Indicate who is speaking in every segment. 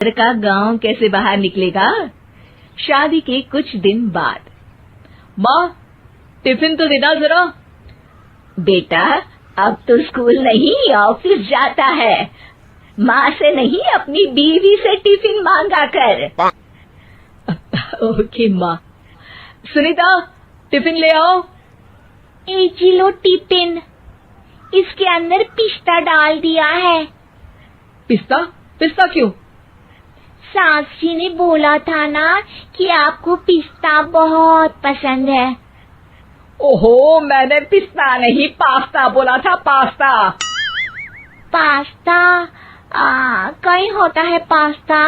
Speaker 1: लड़का गांव कैसे बाहर निकलेगा। शादी के कुछ दिन बाद,
Speaker 2: माँ, टिफिन तो देना जरा।
Speaker 1: बेटा, अब तो स्कूल नहीं ऑफिस जाता है, माँ से नहीं अपनी बीवी से टिफिन मांगा कर।
Speaker 2: ओके माँ। सुनीता, टिफिन ले आओ।
Speaker 3: जी लो टिफिन, इसके अंदर पिस्ता डाल दिया है।
Speaker 2: पिस्ता? पिस्ता क्यों?
Speaker 3: सास जी ने बोला था ना कि आपको पिस्ता बहुत पसंद है।
Speaker 2: ओहो, मैंने पिस्ता नहीं पास्ता बोला था, पास्ता।
Speaker 3: पास्ता? कहीं होता है पास्ता?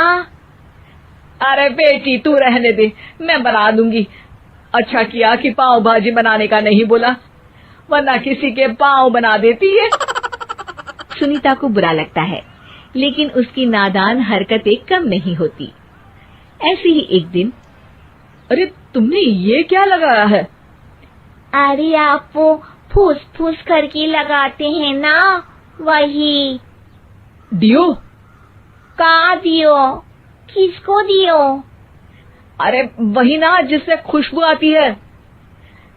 Speaker 2: अरे बेटी, तू रहने दे, मैं बना दूंगी। अच्छा किया कि पाव भाजी बनाने का नहीं बोला, वरना किसी के पाव बना देती है।
Speaker 1: सुनीता को बुरा लगता है, लेकिन उसकी नादान हरकतें कम नहीं होती। ऐसे ही एक दिन,
Speaker 2: अरे तुमने ये क्या लगाया है?
Speaker 3: अरे आप वो फूस फूस करके लगाते हैं ना, वही।
Speaker 2: डियो?
Speaker 3: का दियो? किसको दियो?
Speaker 2: अरे वही ना, जिससे खुशबू आती है।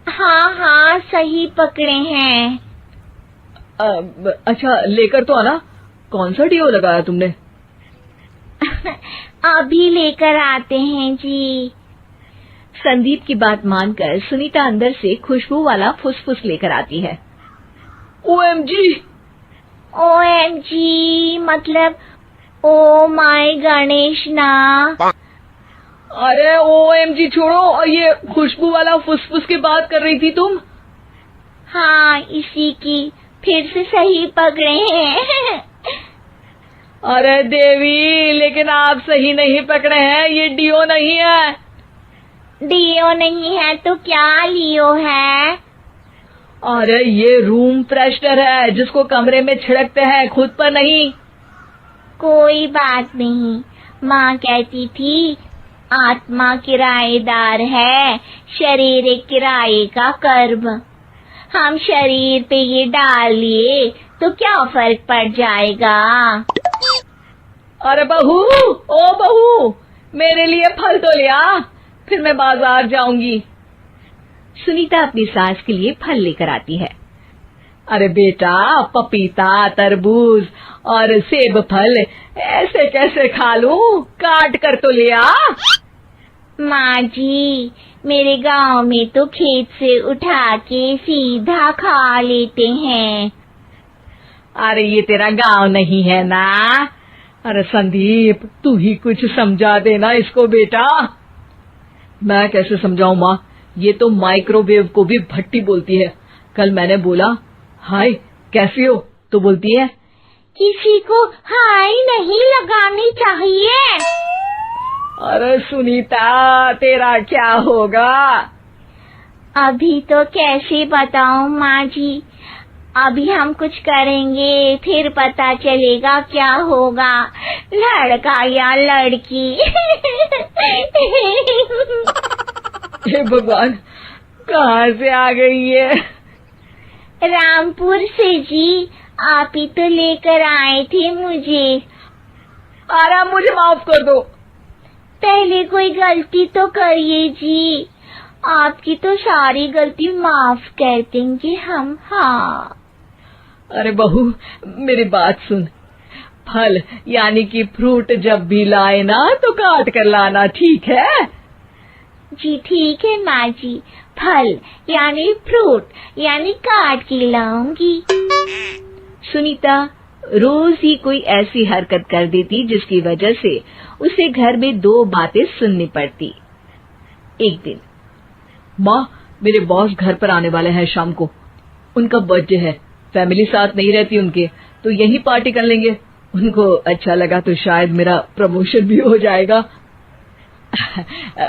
Speaker 3: हाँ हाँ, सही पकड़े हैं।
Speaker 2: अच्छा, लेकर तो आना। कौन सा डियो लगाया तुमने?
Speaker 3: अभी लेकर आते हैं जी।
Speaker 1: संदीप की बात मानकर सुनीता अंदर से खुशबू वाला फुसफुस लेकर आती है।
Speaker 2: ओएमजी!
Speaker 3: ओएमजी मतलब ओ माय गणेश ना।
Speaker 2: अरे ओएमजी छोड़ो, और ये खुशबू वाला फुसफुस की बात कर रही थी तुम?
Speaker 3: हाँ, इसी की। फिर से सही पकड़े हैं।
Speaker 2: अरे देवी, लेकिन आप सही नहीं पकड़े हैं, ये डियो नहीं है।
Speaker 3: डियो नहीं है तो क्या लियो है?
Speaker 2: अरे ये रूम फ्रेशनर है, जिसको कमरे में छिड़कते हैं, खुद पर नहीं।
Speaker 3: कोई बात नहीं, माँ कहती थी आत्मा किराएदार है, शरीर एक किराए का कर्म। हम शरीर पे ये डाल लिए तो क्या फर्क पड़ जाएगा।
Speaker 2: अरे बहू, ओ बहू, मेरे लिए फल तो ले आ, फिर मैं बाजार जाऊंगी।
Speaker 1: सुनीता अपनी सास के लिए फल लेकर आती है।
Speaker 2: अरे बेटा, पपीता, तरबूज और सेब फल ऐसे कैसे खा लूं? काट कर तो ले आ।
Speaker 3: माँ जी, मेरे गांव में तो खेत से उठा के सीधा खा लेते हैं।
Speaker 2: अरे ये तेरा गांव नहीं है ना। अरे संदीप, तू ही कुछ समझा देना इसको बेटा। मैं कैसे समझाऊं माँ, ये तो माइक्रोवेव को भी भट्टी बोलती है। कल मैंने बोला हाय कैसी हो, तो बोलती है
Speaker 3: किसी को हाय नहीं लगानी चाहिए।
Speaker 2: अरे सुनीता, तेरा क्या होगा?
Speaker 3: अभी तो कैसे बताऊं माँ जी, अभी हम कुछ करेंगे फिर पता चलेगा क्या होगा, लड़का या लड़की।
Speaker 2: हे भगवान, कहाँ से आ गई है?
Speaker 3: रामपुर से जी, आप ही तो लेकर आए थे मुझे।
Speaker 2: अरे मुझे माफ कर दो।
Speaker 3: पहले कोई गलती तो करिए जी, आपकी तो सारी गलती माफ कर देंगे हम। हाँ।
Speaker 2: अरे बहू, मेरी बात सुन। फल यानी कि फ्रूट जब भी लाए ना तो काट कर लाना, ठीक है?
Speaker 3: जी ठीक है माँ जी, फल यानी फ्रूट यानी काट के लाऊंगी।
Speaker 1: सुनीता रोज ही कोई ऐसी हरकत कर देती जिसकी वजह से उसे घर में दो बातें सुननी पड़ती। एक दिन,
Speaker 2: माँ, मेरे बॉस घर पर आने वाले हैं शाम को। उनका बर्थडे है, फैमिली साथ नहीं रहती उनके, तो यही पार्टी कर लेंगे। उनको अच्छा लगा तो शायद मेरा प्रमोशन भी हो जाएगा।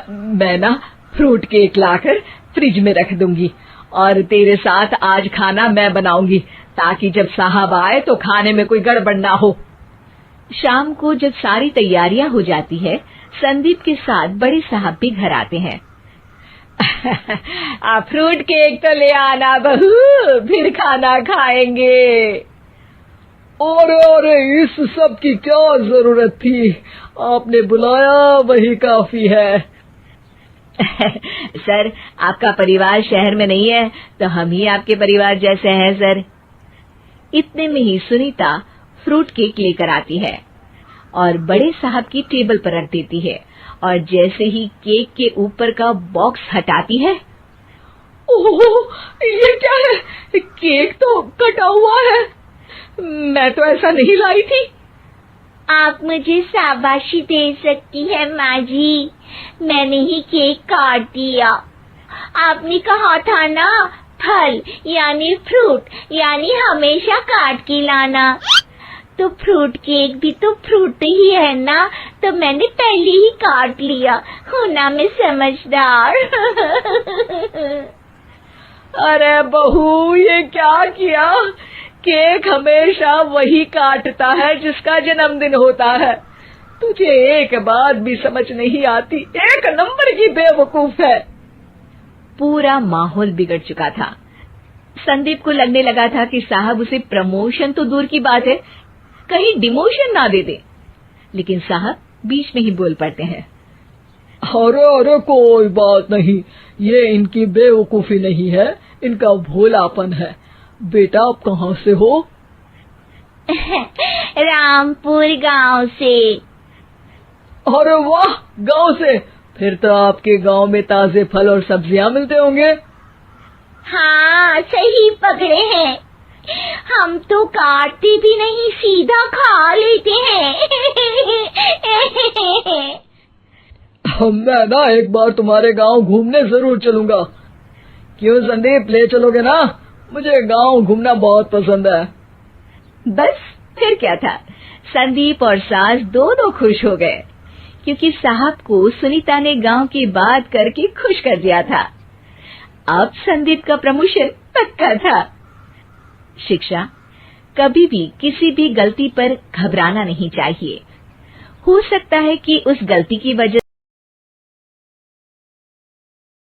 Speaker 2: मैं ना फ्रूट केक लाकर फ्रिज में रख दूंगी और तेरे साथ आज खाना मैं बनाऊंगी, ताकि जब साहब आए तो खाने में कोई गड़बड़ ना हो।
Speaker 1: शाम को जब सारी तैयारियां हो जाती है, संदीप के साथ बड़े साहब भी घर आते हैं।
Speaker 2: फ्रूट केक तो ले आना बहू, फिर खाना खाएंगे। अरे इस सब की क्या जरूरत थी, आपने बुलाया वही काफी है।
Speaker 1: सर, आपका परिवार शहर में नहीं है तो हम ही आपके परिवार जैसे हैं सर। इतने में ही सुनीता फ्रूट केक लेकर आती है और बड़े साहब की टेबल पर रख देती है और जैसे ही केक के ऊपर का बॉक्स हटाती है,
Speaker 2: ओह, ये क्या है? केक तो कटा हुआ है, मैं तो ऐसा नहीं लाई थी।
Speaker 3: आप मुझे शाबाशी दे सकती है माँ जी, मैंने ही केक काट दिया। आपने कहा था ना, फल यानी फ्रूट यानी हमेशा काट के लाना, तो फ्रूट केक भी तो फ्रूट ही है ना, तो मैंने पहले ही काट लिया। हूँ ना मैं समझदार।
Speaker 2: अरे बहू, ये क्या किया? केक हमेशा वही काटता है जिसका जन्मदिन होता है। तुझे एक बात भी समझ नहीं आती, एक नंबर की बेवकूफ है।
Speaker 1: पूरा माहौल बिगड़ चुका था। संदीप को लगने लगा था कि साहब उसे प्रमोशन तो दूर की बात है, कहीं डिमोशन ना दे दे, लेकिन साहब बीच में ही बोल पड़ते हैं।
Speaker 2: अरे कोई बात नहीं, ये इनकी बेवकूफी नहीं है, इनका भोलापन है। बेटा आप कहाँ से हो?
Speaker 3: रामपुर गांव से।
Speaker 2: अरे वाह, गांव से? फिर तो आपके गांव में ताजे फल और सब्जियां मिलते होंगे।
Speaker 3: हाँ, सही पकड़े हैं, हम तो काटते भी नहीं, सीधा खा लेते हैं।
Speaker 2: मैं ना एक बार तुम्हारे गांव घूमने जरूर चलूंगा। क्यों संदीप, ले चलोगे ना? मुझे गांव घूमना बहुत पसंद है।
Speaker 1: बस फिर क्या था, संदीप और सास दोनों खुश हो गए क्योंकि साहब को सुनीता ने गांव की बात करके खुश कर दिया था। अब संदीप का प्रमोशन पक्का था। शिक्षा, कभी भी किसी भी गलती पर घबराना नहीं चाहिए। हो सकता है कि उस गलती की वजह